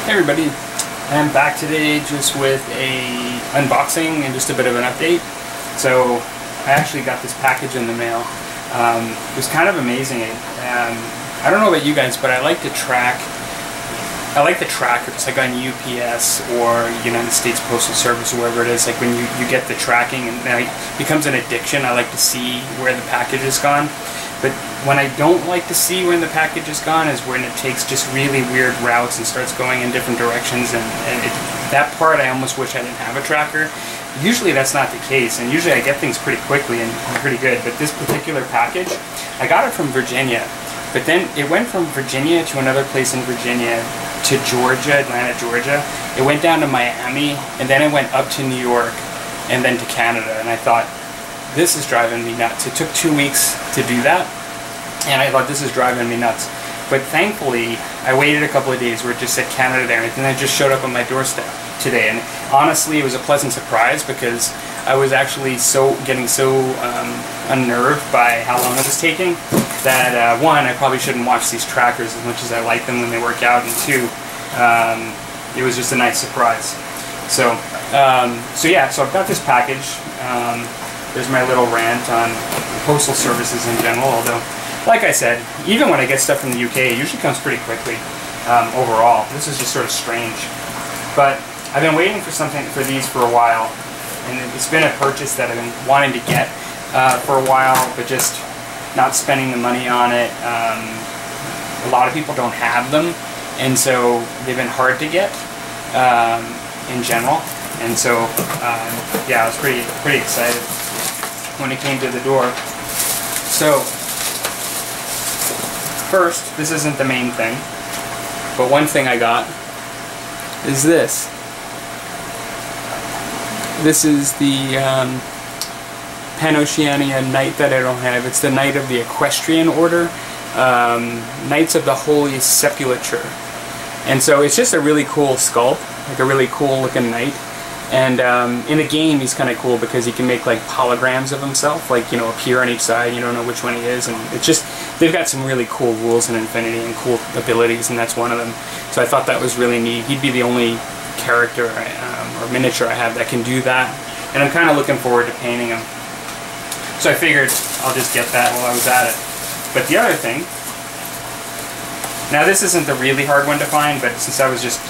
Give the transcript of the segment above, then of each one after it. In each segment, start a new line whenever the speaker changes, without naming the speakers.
Hey everybody, I'm back today just with a unboxing and just a bit of an update. So I actually got this package in the mail. It was kind of amazing. I don't know about you guys, but I like the trackers, like on UPS or United States Postal Service or wherever it is, like when you get the tracking and it becomes an addiction. I like to see where the package has gone. But when I don't like to see when the package is gone is when it takes just really weird routes and starts going in different directions, and that part I almost wish I didn't have a tracker. Usually that's not the case, and usually I get things pretty quickly and pretty good, but this particular package, I got it from Virginia, but then it went from Virginia to another place in Virginia to Georgia, Atlanta, Georgia. It went down to Miami, and then it went up to New York, and then to Canada, and I thought, this is driving me nuts. It took 2 weeks to do that, and I thought, this is driving me nuts. But thankfully, I waited a couple of days where it just said Canada there, and then it just showed up on my doorstep today. And honestly, it was a pleasant surprise because I was actually getting so unnerved by how long it was taking that one, I probably shouldn't watch these trackers as much as I like them when they work out, and two, it was just a nice surprise. So yeah, so I've got this package. There's my little rant on postal services in general, although, like I said, even when I get stuff from the UK, it usually comes pretty quickly overall. This is just sort of strange. But I've been waiting for these for a while, and it's been a purchase that I've been wanting to get for a while, but just not spending the money on it. A lot of people don't have them, and so they've been hard to get in general. And so, yeah, I was pretty excited when it came to the door. So, first, this isn't the main thing, but one thing I got is this. This is the Pan-Oceania Knight that I don't have. It's the Knight of the Equestrian Order, Knights of the Holy Sepulchre. And so it's just a really cool sculpt, like a really cool looking knight. And in the game, he's kind of cool because he can make like holograms of himself, like, you know, appear on each side. You don't know which one he is, and it's just, they've got some really cool rules in Infinity and cool abilities, and that's one of them. So I thought that was really neat. He'd be the only character or miniature I have that can do that, and I'm kind of looking forward to painting him. So I figured I'll just get that while I was at it. But the other thing, now this isn't the really hard one to find, but since I was just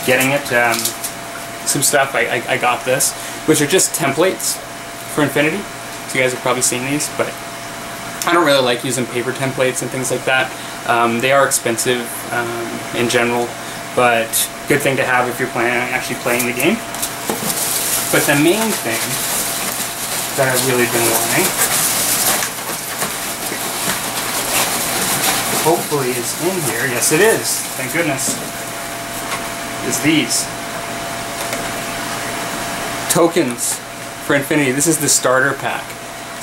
getting it, some stuff, I got this, which are just templates for Infinity. So you guys have probably seen these, but I don't really like using paper templates and things like that. They are expensive in general, but good thing to have if you're planning on actually playing the game. But the main thing that I've really been wanting, hopefully is in here. Yes, it is. Thank goodness. Is these tokens for Infinity. This is the starter pack.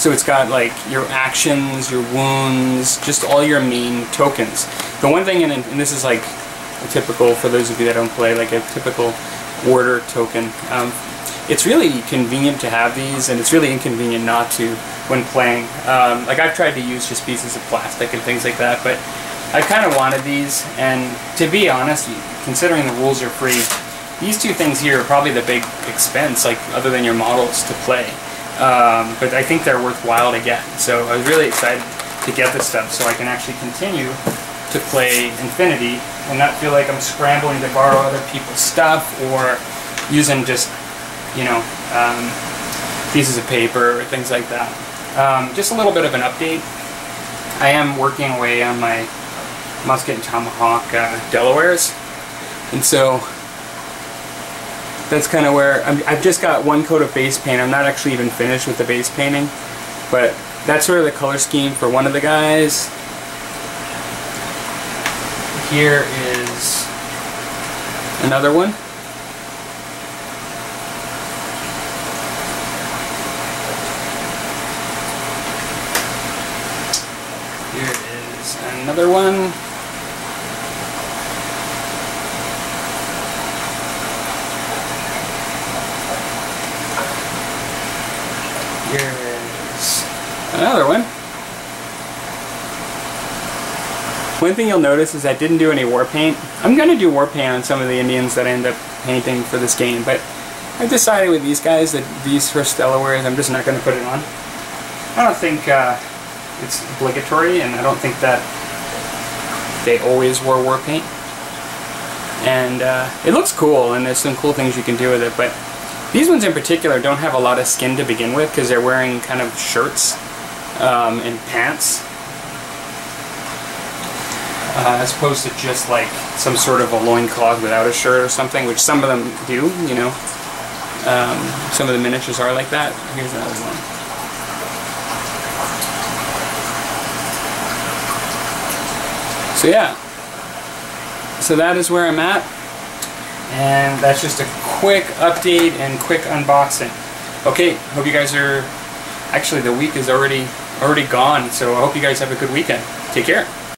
So it's got like your actions, your wounds, just all your main tokens. The one thing, and this is like a typical, for those of you that don't play, like a typical order token. It's really convenient to have these, and it's really inconvenient not to when playing. Like I've tried to use just pieces of plastic and things like that, but I kind of wanted these, and to be honest, considering the rules are free, these two things here are probably the big expense, like other than your models, to play. But I think they're worthwhile to get. So I was really excited to get this stuff so I can actually continue to play Infinity and not feel like I'm scrambling to borrow other people's stuff or using just, you know, pieces of paper or things like that. Just a little bit of an update. I am working away on my Musket and Tomahawk Delawares, and so that's kind of where I've just got one coat of base paint. I'm not actually even finished with the base painting, but that's sort of the color scheme for one of the guys. Here is another one. Here is another one. Here is another one. one thing you'll notice is I didn't do any war paint. I'm going to do war paint on some of the Indians that I end up painting for this game, but I decided with these guys that these first Delawares, I'm just not going to put it on. I don't think it's obligatory, and I don't think that they always wore war paint. And it looks cool, and there's some cool things you can do with it, but these ones in particular don't have a lot of skin to begin with because they're wearing kind of shirts and pants. As opposed to just like some sort of a loincloth without a shirt or something, which some of them do, you know. Some of the miniatures are like that. Here's another one. So yeah. So that is where I'm at. And that's just a quick update and quick unboxing. Okay, hope you guys are... Actually, the week is already gone, so I hope you guys have a good weekend. Take care.